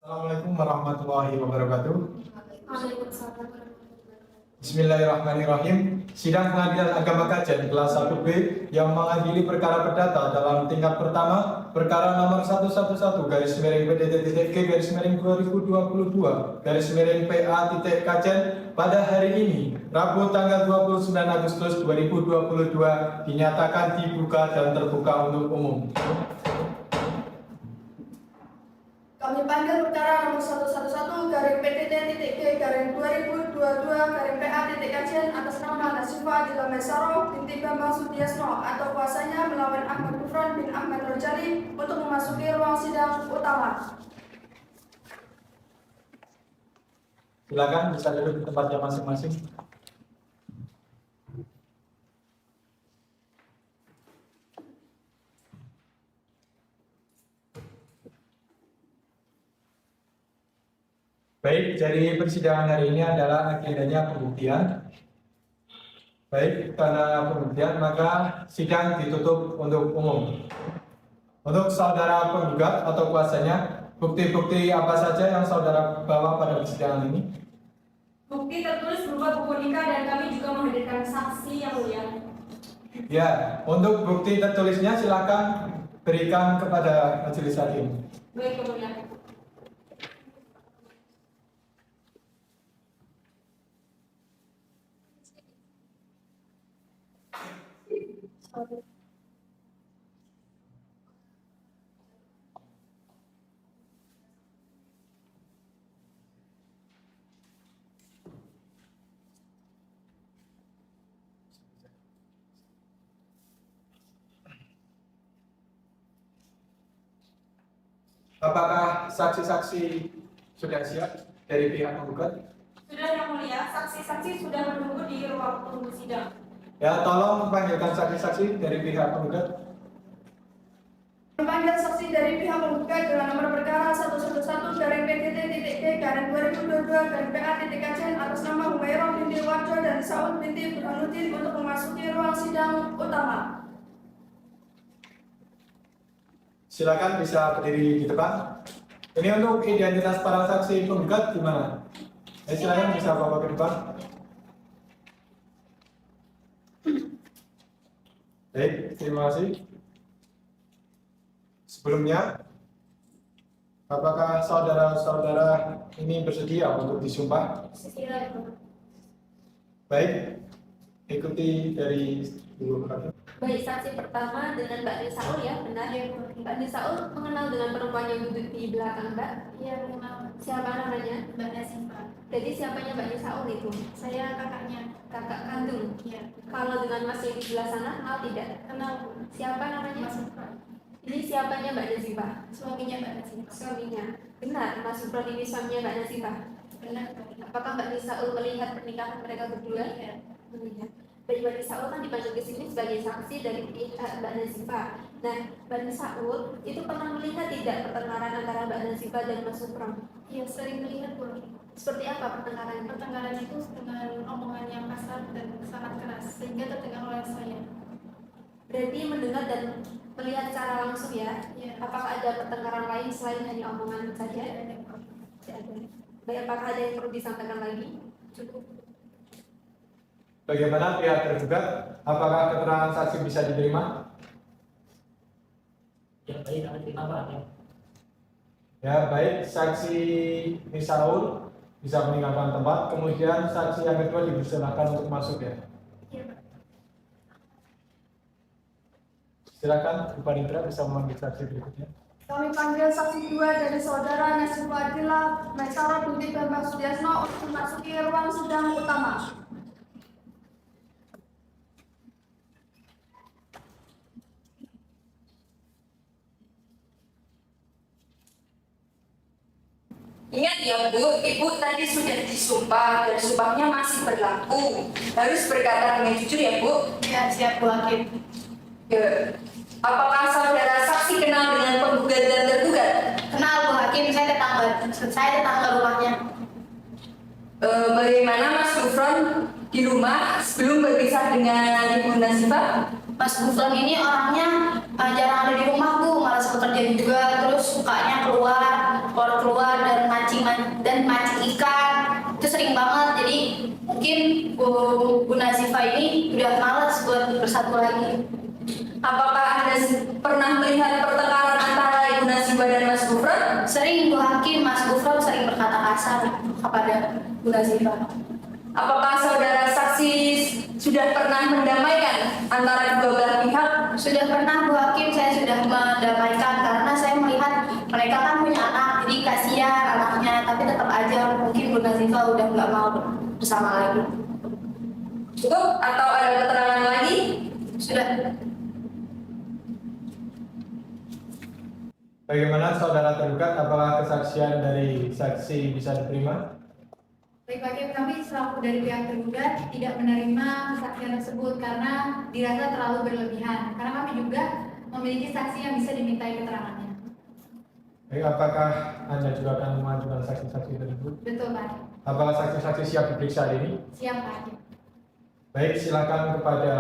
Assalamualaikum warahmatullahi wabarakatuh. Waalaikumsalam. Bismillahirrahmanirrahim. Sidang Pengadilan Agama Kajen kelas 1B yang mengadili perkara perdata dalam tingkat pertama perkara nomor 111-PDT-2022 pada hari ini Rabu tanggal 29 Agustus 2022 dinyatakan dibuka dan terbuka untuk umum. Kami panggil perkara nomor 111-PTT-G-2022-PA-Kajen atas nama Nasifa Adila Mesaro binti Bambang Sutiasno atau kuasanya melawan Ahmad Gufron bin Ahmad Nurjali untuk memasuki ruang sidang utama. Silakan bisa duduk di tempatnya masing-masing. Baik, jadi persidangan hari ini adalah agendanya pembuktian. Baik, karena pembuktian maka sidang ditutup untuk umum. Untuk saudara penggugat atau kuasanya, bukti-bukti apa saja yang saudara bawa pada persidangan ini? Bukti tertulis berupa buku nikah dan kami juga menghadirkan saksi yang mulia. Ya, untuk bukti tertulisnya silakan berikan kepada majelis hakim. Baik, kemudian. Apakah saksi-saksi sudah siap dari pihak penggugat? Sudah yang mulia, saksi-saksi sudah menunggu di ruang tunggu sidang. Ya, tolong panggilkan saksi-saksi dari pihak penggugat. Memanggil saksi dari pihak penggugat dengan nomor perkara 111-PTT-G-2022-PA-Kajen atas nama Humairah binti Warjo dan Saud binti Burhanuddin untuk memasuki ruang sidang utama. Silakan bisa berdiri di depan. Ini untuk identitas para saksi penggugat gimana? Silakan bisa bawa ke depan. Baik, terima kasih. Sebelumnya, apakah saudara-saudara ini bersedia untuk disumpah? Baik, ikuti dari dulu hakim. Baik, saksi pertama dengan Mbak Nisaul ya, benar ya. Mbak Nisaul mengenal dengan perempuan yang duduk di belakang Mbak? Iya, mengenal. Siapa namanya? Mbak Nasifa. Jadi siapanya Mbak Nisaul itu? Saya kakaknya. Kakak kandung? Iya. Kalau dengan Mas yang di sebelah sana, kenal tidak? Kenal. Siapa namanya? Mas Supran. Ini siapanya Mbak Nasifah? Suaminya Mbak Nasifa. Suaminya. Benar, Mas Supran ini suaminya Mbak Nasifah? Benar. Apakah Mbak Nisaul melihat pernikahan mereka berdua? Iya. Melihat. Baik, Mbak Nisaul kan dipanggil ke sini sebagai saksi dari pihak Mbak Nasifah. Nah, Mbak Nisaul itu pernah melihat tidak pertengkaran antara Mbak Nasifah dan Mas Supran? Iya, sering melihat Bu. Seperti apa pertengkarannya? Pertengkaran itu dengan omongan yang kasar dan sangat keras sehingga terdengar oleh saya. Berarti mendengar dan melihat secara langsung ya? Iya. Apakah ada pertengkaran lain selain hanya omongan saja? Tidak ada. Baik, apakah ada yang perlu disampaikan lagi? Cukup. Bagaimana pihak tergugat? Apakah keterangan saksi bisa diterima? Ya baik, kami terima Pak. Ya, baik. Saksi Nisaul bisa meninggalkan tempat. Kemudian saksi yang kedua dipersilakan untuk masuk ya. Iya, Pak. Silakan, Bu Panitra bisa memanggil saksi berikutnya. Kami panggil saksi dua dari saudara Nasifa Adila Mesaro binti Bambang Sutiasno untuk memasuki ruang sidang utama. Ingat ya Bu, Ibu tadi sudah disumpah dan sumpahnya masih berlaku. Harus berkata dengan jujur ya Bu. Ya, siap Bu Hakim. Ya. Apakah saudara saksi kenal dengan penggugat dan tergugat? Kenal Bu Hakim, saya tetangga rumahnya. Bagaimana Mas Gufron di rumah sebelum berpisah dengan Ibu Nasifah? Mas Gufron ini orangnya jarang ada di rumah Bu, malas bekerja juga, terus sukanya keluar. keluar dan mancing ikan. Itu sering banget, jadi mungkin Bu Nazifah ini udah males buat bersatu lagi. Apakah Anda pernah melihat pertengkaran antara Ibu Nazifah dan Mas Gufron? Sering Bu Hakim, Mas Gufron sering berkata kasar kepada Bu Nazifah. Apakah saudara saksi sudah pernah mendamaikan antara kedua belah pihak? Sudah pernah Bu Hakim, saya sudah mendamaikan karena saya melihat mereka kan punya anak, jadi kasihan anaknya, tapi tetap aja mungkin Bu Nazifah udah nggak mau bersama lagi. Cukup atau ada keterangan lagi? Sudah. Bagaimana saudara tergugat? Apakah kesaksian dari saksi bisa diterima? Baik Hakim, kami selaku dari pihak tergugat tidak menerima kesaksian tersebut karena dirasa terlalu berlebihan. Karena kami juga memiliki saksi yang bisa dimintai keterangannya. Baik, apakah Anda juga akan mengajukan saksi-saksi tersebut? Betul Pak Hakim. Apakah saksi-saksi siap diperiksa hari ini? Siap Pak Hakim. Baik, silakan kepada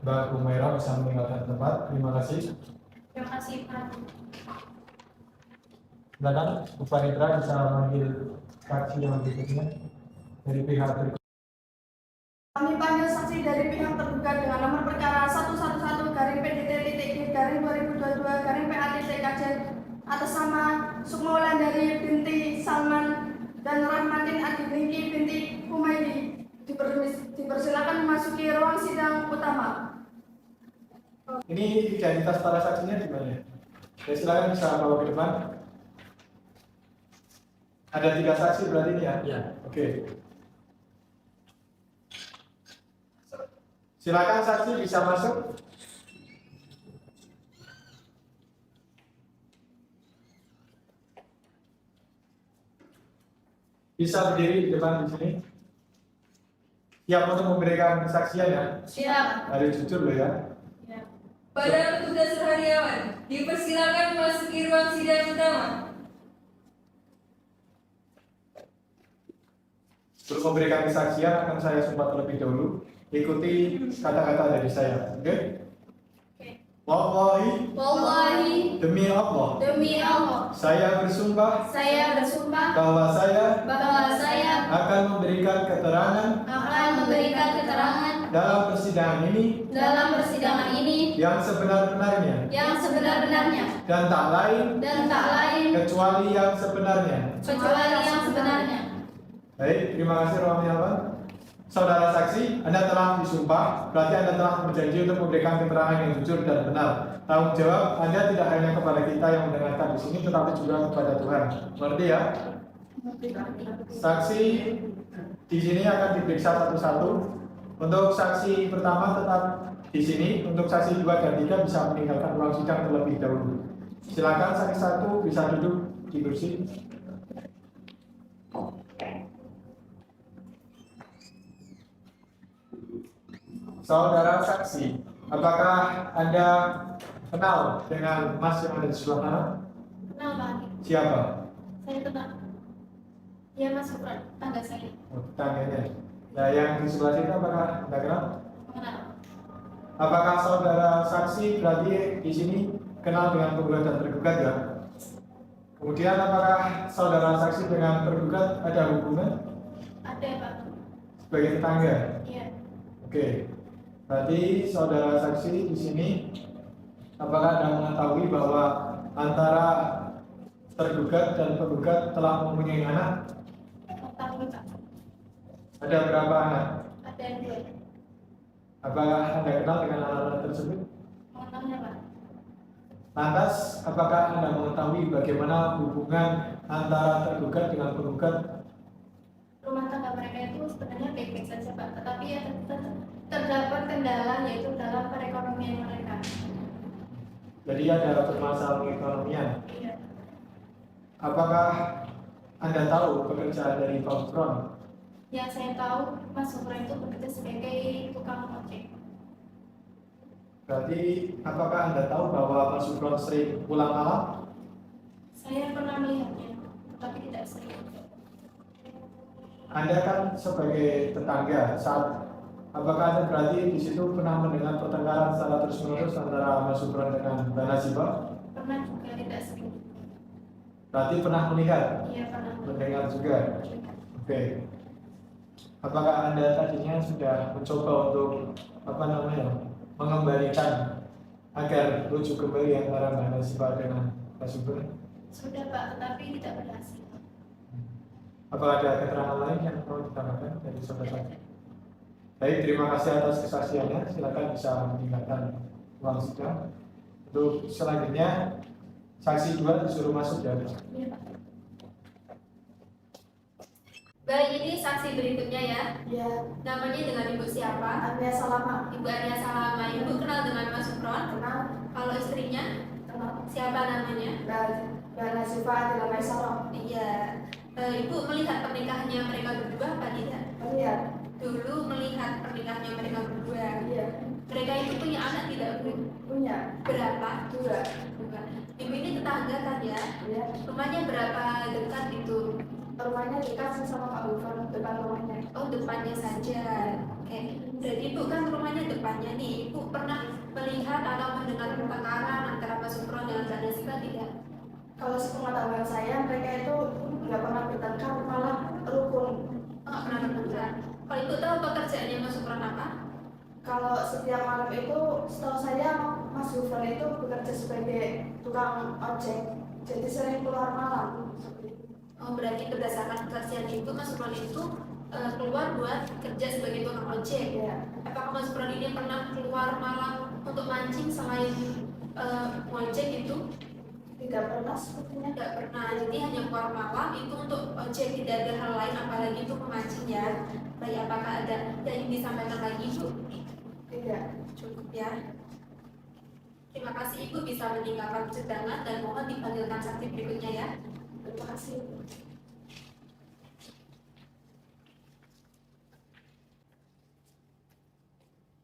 Mbak Humaira bisa meninggalkan tempat. Terima kasih. Terima kasih Pak Hakim. Silakan, Bu Panitra bisa memanggil saksi yang berikutnya dari pihak tergugat. Kami panggil saksi dari pihak tergugat dengan nomor perkara 111-PDT-2022-PA-KJ atas nama Sukmawulandari binti Salman dan Rahmatin Adiningki binti Humaydi. Dipersilakan memasuki ruang sidang utama. Ini identitas para saksinya di mana? Ya, silakan bisa bawa ke depan. Ada 3 saksi berarti ini ya? Ya. Oke. Silakan saksi bisa masuk. Bisa berdiri di depan di sini. Siap untuk memberikan kesaksian ya? Siap. Harus jujur loh ya. Pada petugas Hariawan, dipersilakan memasuki ruang sidang utama. Sebelum memberikan kesaksian akan saya sumpah terlebih dahulu. Ikuti kata-kata dari saya, oke? Wallahi Demi Allah, demi Allah, saya bersumpah saya bersumpah bahwa saya bahwa saya akan memberikan keterangan akan memberikan keterangan dalam persidangan ini dalam persidangan ini yang sebenar-benarnya yang sebenar-benarnya dan tak lain kecuali yang sebenarnya. yang sebenarnya. Baik, terima kasih Ruang Yawan. Saudara saksi, Anda telah disumpah, berarti Anda telah berjanji untuk memberikan keterangan yang jujur dan benar. Tanggung jawab Anda tidak hanya kepada kita yang mendengarkan di sini, tetapi juga kepada Tuhan. Mengerti ya? Saksi di sini akan diperiksa satu-satu. Untuk saksi pertama tetap di sini. Untuk saksi 2 dan 3 bisa meninggalkan ruang sidang terlebih dahulu. Silakan saksi 1 bisa duduk di kursi. Saudara saksi, apakah Anda kenal dengan Mas yang ada di sebelah sana? Kenal Pak Hakim. Siapa? Saya kenal. Ya Mas Gufron, tangga saya. Oh, tangganya. Nah, yang di sebelah situ apakah Anda kenal? Mengenal. Apakah saudara saksi berarti di sini kenal dengan penggugat dan tergugat ya? Kemudian apakah saudara saksi dengan tergugat ada hubungan Ada Pak. sebagai tetangga? Iya. Oke. Berarti saudara saksi di sini apakah Anda mengetahui bahwa antara tergugat dan penggugat telah mempunyai anak? Mengetahui Pak. Ada berapa anak? Ada yang 2. Apakah Anda kenal dengan anak-anak tersebut? Mengenalnya Pak. Lantas, apakah Anda mengetahui bagaimana hubungan antara tergugat dengan penggugat? Rumah tangga mereka itu sebenarnya baik-baik saja Pak, tetapi ya terdapat kendala yaitu dalam perekonomian mereka. Jadi ada permasalahan ekonomian. Iya. Apakah Anda tahu pekerjaan dari Pak Gufron? Yang saya tahu Mas Gufron itu bekerja sebagai tukang ojek. Berarti apakah Anda tahu bahwa Pak Gufron sering pulang malam? Saya pernah melihatnya, tetapi tidak sering. Anda kan sebagai tetangga saat apakah Anda berarti di situ pernah mendengar pertengkaran secara terus-menerus antara Mas Gufron dengan Mbak Nazifah? Pernah juga tidak sering. Berarti pernah melihat, Iya pernah. mendengar juga. Oke. Apakah Anda tadinya sudah mencoba untuk mengembalikan agar rujuk kembali antara Mbak Nazifa dengan Pak Sugeng? Sudah Pak, tetapi tidak berhasil. Apakah ada keterangan lain yang mau ditambahkan dari saudara? Baik, terima kasih atas kesaksiannya. Silakan bisa meninggalkan ruang sidang. Untuk selanjutnya, saksi 2 disuruh masuk dari. Iya Pak. Baik, ini saksi berikutnya ya. Ya, Namanya dengan Ibu siapa? Anda Salama. Ibu Arya Salama. Ibu kenal dengan Mas Sufron? Kenal? Kalau istrinya Kenal? siapa namanya? Mbak Nazifa Adila Maisaro. Iya. Ibu melihat pernikahannya mereka berdua apa tidak? Iya. Dulu melihat pernikahannya mereka berdua. Iya. Mereka itu punya anak tidak, Bu? Punya. Berapa? 2. Dua. Ibu ini tetangga kan ya? Iya. Rumahnya berapa dekat itu? Rumahnya dekat sih sama Pak Gufron, depan rumahnya. Oh, depannya saja. Oke. Berarti Ibu kan rumahnya depannya nih. Ibu pernah melihat atau mendengar pertengkaran antara Mas Sufron dengan Mbak Nazifa tidak? Kalau sepengetahuan saya, mereka itu nggak pernah bertengkar, malah rukun. Oh, pernah bertengkar. Kalau Ibu tahu pekerjaannya Mas Sufron apa? Kalau setiap malam itu, setahu saya Mas Gufron itu bekerja sebagai tukang ojek, jadi sering keluar malam. Oh, berarti berdasarkan kesaksian itu Mas Sufron itu keluar buat kerja sebagai tukang ojek. Iya. Apakah Mas Sufron ini pernah keluar malam untuk mancing selain ojek itu? Tidak pernah sepertinya. Tidak pernah, jadi hanya keluar malam itu untuk ojek, tidak ada hal lain apalagi itu memancing ya. Baik, apakah ada yang ingin disampaikan lagi Bu? Tidak. Cukup ya. Terima kasih Ibu bisa meninggalkan persidangan dan mohon dipanggilkan saksi berikutnya ya. Terima kasih.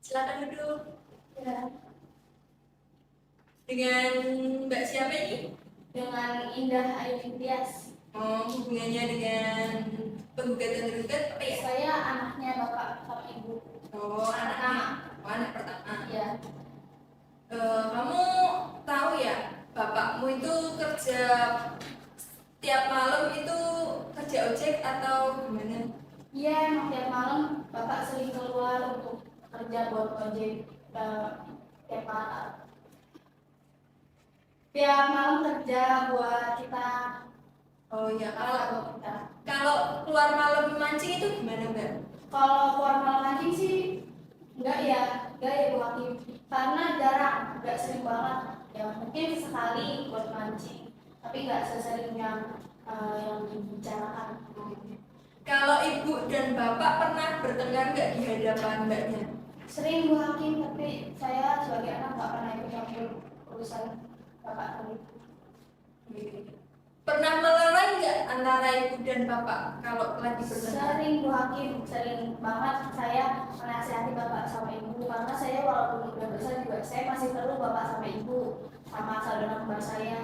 Silakan duduk. Ya. Dengan Mbak siapa ini? Dengan Indah Ayu Tias. Oh, hubungannya dengan penggugat dan tergugat apa ya? Saya anaknya Bapak sama Ibu. Oh, anak pertama. Iya. Kamu tahu ya, bapakmu itu kerja tiap malam itu kerja ojek atau gimana? Iya, emang tiap malam Bapak sering keluar untuk kerja buat ojek tiap malam. Tiap malam kerja buat kita, Oh ya, buat kita. kalau keluar malam mancing itu gimana Mbak? Kalau keluar malam mancing sih enggak ya Bu Hakim. Karena jarang, enggak sering banget. Ya mungkin sekali buat mancing, tapi enggak sesering yang dibicarakan. Kalau ibu dan bapak pernah bertengkar nggak di hadapan mbaknya? Sering Bu Hakim, tapi saya sebagai anak nggak pernah ikut campur urusan bapak kami. Pernah melerai nggak antara ibu dan bapak kalau lagi bertengkar? Sering Bu Hakim, sering banget saya menasihati bapak sama ibu karena saya walaupun udah besar juga saya masih perlu bapak sama ibu sama saudara kembar saya.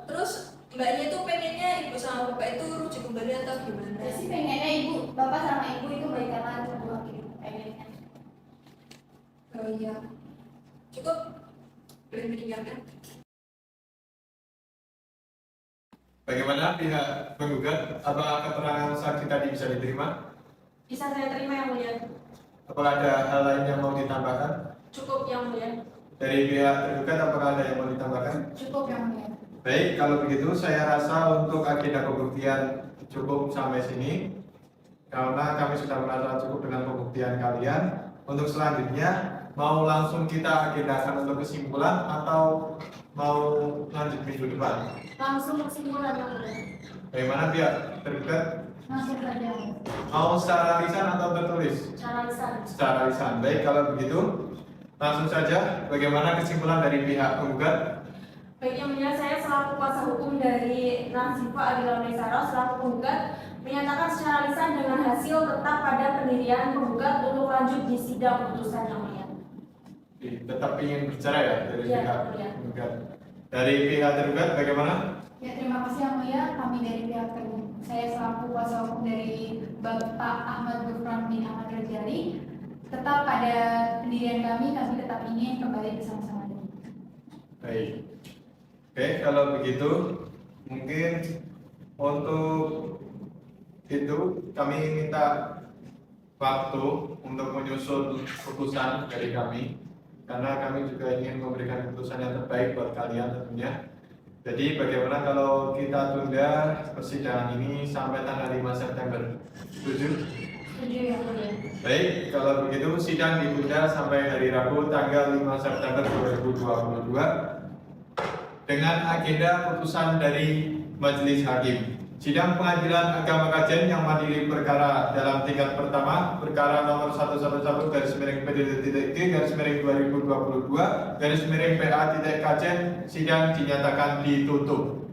Terus mbaknya itu pengennya ibu sama bapak itu rujuk kembali atau gimana? Saya sih pengennya ibu, bapak sama ibu itu baikan lagi Bu Hakim, pengennya. Oh iya, cukup boleh meninggalkan. Bagaimana pihak penggugat? Apakah keterangan saksi tadi bisa diterima? Bisa saya terima yang mulia? Apakah ada hal lain yang mau ditambahkan? Cukup yang mulia. Dari pihak tergugat apakah ada yang mau ditambahkan? Cukup yang mulia. Baik, kalau begitu saya rasa untuk agenda pembuktian cukup sampai sini. Karena kami sudah merasa cukup dengan pembuktian kalian. Untuk selanjutnya, mau langsung kita agendakan untuk kesimpulan atau mau lanjut minggu depan? Langsung kesimpulan yang mulia. Bagaimana pihak tergugat? Langsung saja. Mau secara lisan atau tertulis? Cara lisan. Secara lisan. Baik, kalau begitu langsung saja. Bagaimana kesimpulan dari pihak penggugat? Baik yang mulia, saya selaku kuasa hukum dari Nazifa Adila Maisaro selaku penggugat menyatakan secara lisan dengan hasil tetap pada pendirian penggugat untuk lanjut di sidang putusan yang mulia. Tetap ingin bicara ya dari Iya, pihak iya. penggugat. Dari pihak tergugat bagaimana? Ya, terima kasih yang mulia. Kami dari pihak tergugat, saya selaku kuasa hukum dari Bapak Ahmad Gufron bin Ahmad Rajali, tetap pada pendirian kami tetap ingin kembali bersama-sama. Baik. Oke, kalau begitu mungkin untuk itu kami minta waktu untuk menyusun putusan dari kami, karena kami juga ingin memberikan putusan yang terbaik buat kalian tentunya. Jadi bagaimana kalau kita tunda persidangan ini sampai tanggal 5 September? Setuju? Setuju ya mulia. Baik, kalau begitu sidang ditunda sampai hari Rabu tanggal 5 September 2022 dengan agenda putusan dari Majelis Hakim. Sidang Pengadilan Agama Kajen yang mengadili perkara dalam tingkat pertama, perkara nomor 111/PD.G/2022/PA Kajen, sidang dinyatakan ditutup.